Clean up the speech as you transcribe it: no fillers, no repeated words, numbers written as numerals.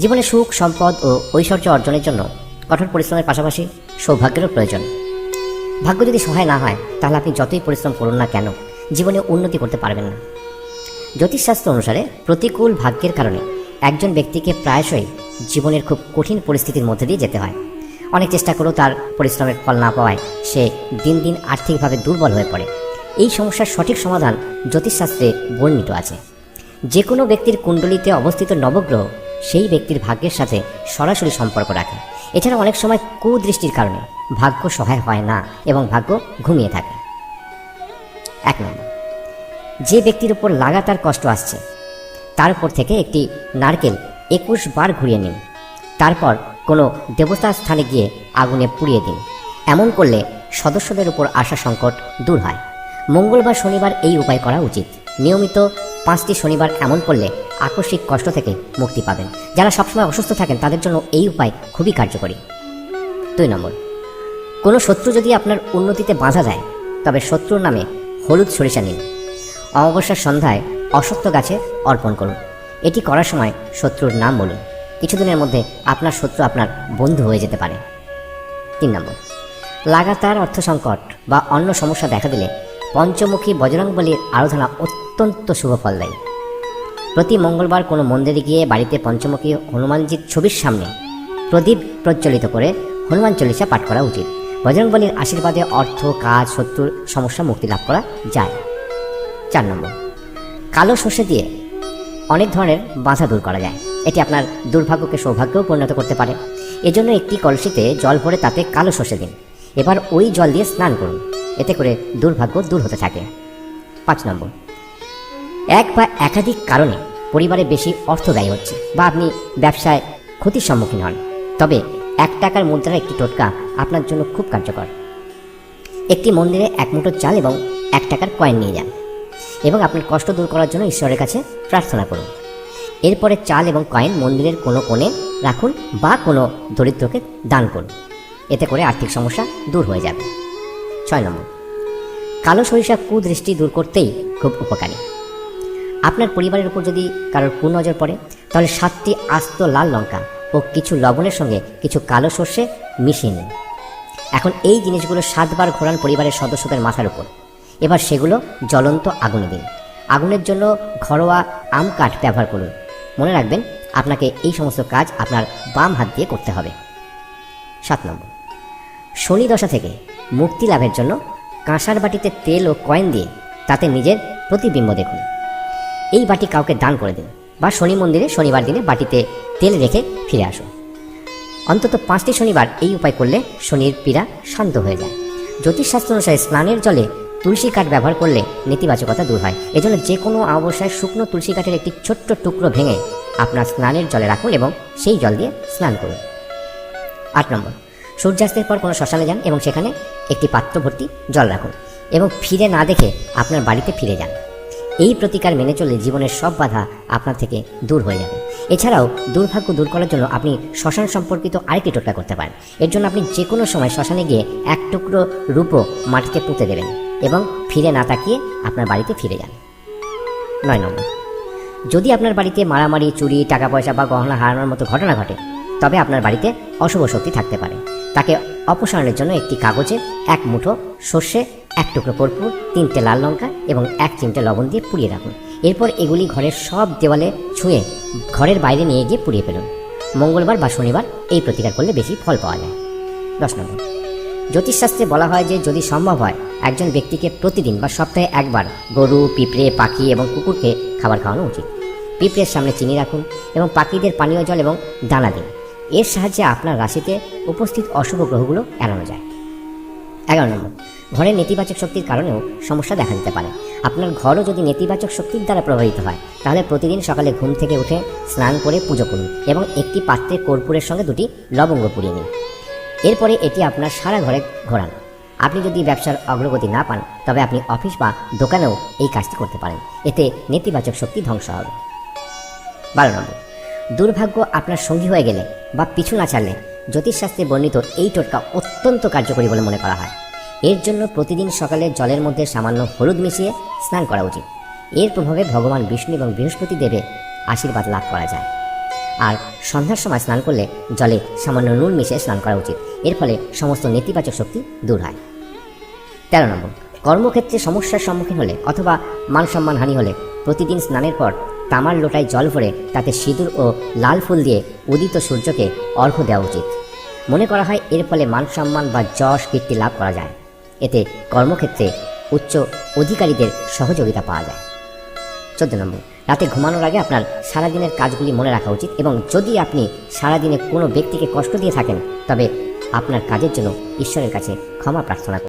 জীবনে সুখ, সম্পদ ও ঐশ্বর্য অর্জনের জন্য কঠোর পরিশ্রমের পাশাপাশি সৌভাগ্যেরও প্রয়োজন। ভাগ্য যদি সহায় না হয় তাহলে আপনি যতই পরিশ্রম করুন না কেন জীবনে উন্নতি করতে পারবেন না। জ্যোতিষশাস্ত্র অনুসারে প্রতিকূল ভাগ্যের কারণে একজন ব্যক্তিকে প্রায়শই জীবনের খুব কঠিন পরিস্থিতির মধ্যে দিয়ে যেতে হয়। অনেক চেষ্টা করেও তার পরিশ্রমের ফল না পাওয়ায় সে দিন দিন আর্থিকভাবে দুর্বল হয়ে পড়ে। এই সমস্যার সঠিক সমাধান জ্যোতিষশাস্ত্রে বর্ণিত আছে। যে কোনো ব্যক্তির কুণ্ডলিতে অবস্থিত নবগ্রহ সেই ব্যক্তির ভাগ্যের সাথে সরাসরি সম্পর্ক রাখে। এছাড়া অনেক সময় কুদৃষ্টির কারণে ভাগ্য সহায় হয় না এবং ভাগ্য ঘুমিয়ে থাকে। 1 নম্বর, যে ব্যক্তির উপর লাগাতার কষ্ট আসছে তার উপর থেকে একটি নারকেল 21 বার ঘুরিয়ে নিন। তারপর কোনো দেবতার স্থানে গিয়ে আগুনে পুড়িয়ে দিন। এমন করলে সদস্যদের উপর আসা সংকট দূর হয়। মঙ্গলবার, শনিবার এই উপায় করা উচিত। নিয়মিত 5টি শনিবার এমন করলে আকস্মিক কষ্ট থেকে মুক্তি পাবেন। যারা সবসময় অসুস্থ থাকেন তাদের জন্য এই উপায় খুবই কার্যকরী। 2 নম্বর, কোনো শত্রু যদি আপনার উন্নতিতে বাধা দেয় তবে শত্রুর নামে হলুদ সরিষা নিন। অমাবস্যার সন্ধ্যায় অশ্বত্থ গাছে অর্পণ করুন। এটি করার সময় শত্রুর নাম বলুন। কিছুদিনের মধ্যে আপনার শত্রু আপনার বন্ধু হয়ে যেতে পারে। 3 নম্বর, লাগাতার অর্থ সংকট বা অন্য সমস্যা দেখা দিলে পঞ্চমুখী বজরংবলীর আরাধনা অত্যন্ত শুভ ফল দেয়। প্রতি মঙ্গলবার কোনো মন্দিরে গিয়ে বাড়িতে পঞ্চমুখী হনুমানজির ছবির সামনে প্রদীপ প্রজ্বলিত করে হনুমান চল্লিশা পাঠ করা উচিত। বজরংবলীর আশীর্বাদে অর্থ, কাজ, শত্রুর সমস্যা মুক্তি লাভ করা যায়। 4 নম্বর, কালো সর্ষে দিয়ে অনেক ধরনের বাধা দূর করা যায়। এটি আপনার দুর্ভাগ্যকে সৌভাগ্যেও পরিণত করতে পারে। এজন্য একটি কলসিতে জল ভরে তাতে কালো সর্ষে দিন। এবার ওই জল দিয়ে স্নান করুন। এতে করে দুর্ভাগ্য দূর হতে থাকে। 5 নম্বর, এক বা একাধিক কারণে পরিবারে বেশি অর্থ ব্যয় হচ্ছে বা আপনি ব্যবসায় ক্ষতির সম্মুখীন হন, তবে 1 টাকার মুদ্রার একটি টোটকা আপনার জন্য খুব কার্যকর। একটি মন্দিরে 1 মুঠো চাল এবং 1 টাকার কয়েন নিয়ে যান এবং আপনার কষ্ট দূর করার জন্য ঈশ্বরের কাছে প্রার্থনা করুন। এরপরে চাল এবং কয়েন মন্দিরের কোনো কোণে রাখুন বা কোনো দরিদ্রকে দান করুন। এতে করে আর্থিক সমস্যা দূর হয়ে যাবে। 6 নম্বর, কালো সরিষা কুদৃষ্টি দূর করতেই খুব উপকারী। আপনার পরিবারের উপর যদি কারোর কুনজর পড়ে তাহলে 7টি আস্ত লাল লঙ্কা ও কিছু লবণের সঙ্গে কিছু কালো সর্ষে মিশিয়ে নিন। এখন এই জিনিসগুলো 7 বার ঘোরান পরিবারের সদস্যদের মাথার উপর। এবার সেগুলো জ্বলন্ত আগুনে দিন। আগুনের জন্য ঘরোয়া আম কাঠ ব্যবহার করুন। মনে রাখবেন আপনাকে এই সমস্ত কাজ আপনার বাম হাত দিয়ে করতে হবে। 7 নম্বর, শনি দশা থেকে মুক্তি লাভের জন্য কাঁসার বাটিতে তেল ও কয়েন দিয়ে তাতে নিজের প্রতিবিম্ব দেখুন। এই বাটি কাউকে দান করে দিন বা শনি মন্দিরে শনিবার দিনে বাটিতে তেল রেখে ফিরে আসুন। অন্তত 5টি শনিবার এই উপায় করলে শনির পীড়া শান্ত হয়ে যায়। জ্যোতিষশাস্ত্র অনুসারে স্নানের জলে তুলসী কাঠ ব্যবহার করলে নেতিবাচকতা দূর হয়। এজন্য যে কোনো অমাবস্যায় শুকনো তুলসী কাঠের একটি ছোট্ট টুকরো ভেঙে আপনার স্নানের জলে রাখুন এবং সেই জল দিয়ে স্নান করুন। 8 নম্বর, সূর্যাস্তের পর কোনো শ্মশানে যান এবং সেখানে একটি পাত্র ভর্তি জল রাখুন এবং ফিরে না দেখে আপনার বাড়িতে ফিরে যান। এই প্রতিকার মেনে চললে জীবনের সব বাধা আপনার থেকে দূর হয়ে যাবে। এছাড়াও দুর্ভাগ্য দূর করার জন্য আপনি শ্মশান সম্পর্কিত আরেকটি টোটকা করতে পারেন। এর জন্য আপনি যে কোনো সময় শ্মশানে গিয়ে 1 টুকরো রূপো মাটিতে পুঁতে দেবেন এবং ফিরে না তাকিয়ে আপনার বাড়িতে ফিরে যান। 9 নম্বর, যদি আপনার বাড়িতে মারামারি, চুরি, টাকা পয়সা বা গহনা হারানোর মতো ঘটনা ঘটে তবে আপনার বাড়িতে অশুভ শক্তি থাকতে পারে। তাকে অপসারণের জন্য একটি কাগজে 1 মুঠো সর্ষে, 1 টুকরো কর্পূর, 3টে লাল লঙ্কা এবং 1 চিমটে লবণ দিয়ে পুড়িয়ে রাখুন। এরপর এগুলি ঘরের সব দেওয়ালে ছুঁয়ে ঘরের বাইরে নিয়ে গিয়ে পুড়িয়ে ফেলুন। মঙ্গলবার বা শনিবার এই প্রতিকার করলে বেশি ফল পাওয়া যায়। 10 নম্বর, জ্যোতিষশাস্ত্রে বলা হয় যে যদি সম্ভব হয় একজন ব্যক্তিকে প্রতিদিন বা সপ্তাহে 1 বার গরু, পিঁপড়ে, পাখি এবং কুকুরকে খাবার খাওয়ানো উচিত। পিঁপড়ের সামনে চিনি রাখুন এবং পাখিদের পানীয় জল এবং দানা দিন। এর সাহায্যে আপনার রাশিতে উপস্থিত অশুভ গ্রহগুলো এড়ানো যায়। 11 নম্বর, ঘরের নেতিবাচক শক্তির কারণেও সমস্যা দেখা দিতে পারে। আপনার ঘরও যদি নেতিবাচক শক্তির দ্বারা প্রভাবিত হয় তাহলে প্রতিদিন সকালে ঘুম থেকে উঠে স্নান করে পুজো করুন এবং একটি পাত্রে কর্পূরের সঙ্গে 2টি লবঙ্গ পুড়িয়ে নিন। এরপরে এটি আপনার সারা ঘরে ঘোরান। আপনি যদি ব্যবসার অগ্রগতি না পান তবে আপনি অফিস বা দোকানেও এই কাজটি করতে পারেন। এতে নেতিবাচক শক্তি ধ্বংস হবে। 12 নম্বর, দুর্ভাগ্য আপনার সঙ্গী হয়ে গেলে বা পিছু না ছাড়লে জ্যোতিষশাস্ত্রে বর্ণিত এই টোটকা অত্যন্ত কার্যকরী বলে মনে করা হয়। এর জন্য প্রতিদিন সকালে জলের মধ্যে সামান্য হলুদ মিশিয়ে স্নান করা উচিত। এর প্রভাবে ভগবান বিষ্ণু এবং বৃহস্পতি দেবের আশীর্বাদ লাভ করা যায়। আর সন্ধ্যার সময় স্নান করলে জলে সামান্য নুন মিশিয়ে স্নান করা উচিত। এর ফলে সমস্ত নেতিবাচক শক্তি দূর হয়। 13 নম্বর, কর্মক্ষেত্রে সমস্যার সম্মুখীন হলে অথবা মান সম্মানহানি হলে প্রতিদিন স্নানের পর তামার লোটায় জল ভরে তাতে সিঁদুর ও লাল ফুল দিয়ে উদিত সূর্যকে অর্ঘ্য দেওয়া উচিত। মনে করা হয় এর ফলে মান সম্মান বা যশ কীর্তি লাভ করা যায়। এতে কর্মক্ষেত্রে উচ্চ অধিকারীদের সহযোগিতা পাওয়া যায়। 14 নম্বর, রাতে ঘুমানোর আগে আপনার সারাদিনের কাজগুলি মনে রাখা উচিত এবং যদি আপনি সারাদিনে কোনো ব্যক্তিকে কষ্ট দিয়ে থাকেন তবে আপনার কাজের জন্য ঈশ্বরের কাছে ক্ষমা প্রার্থনা করুন।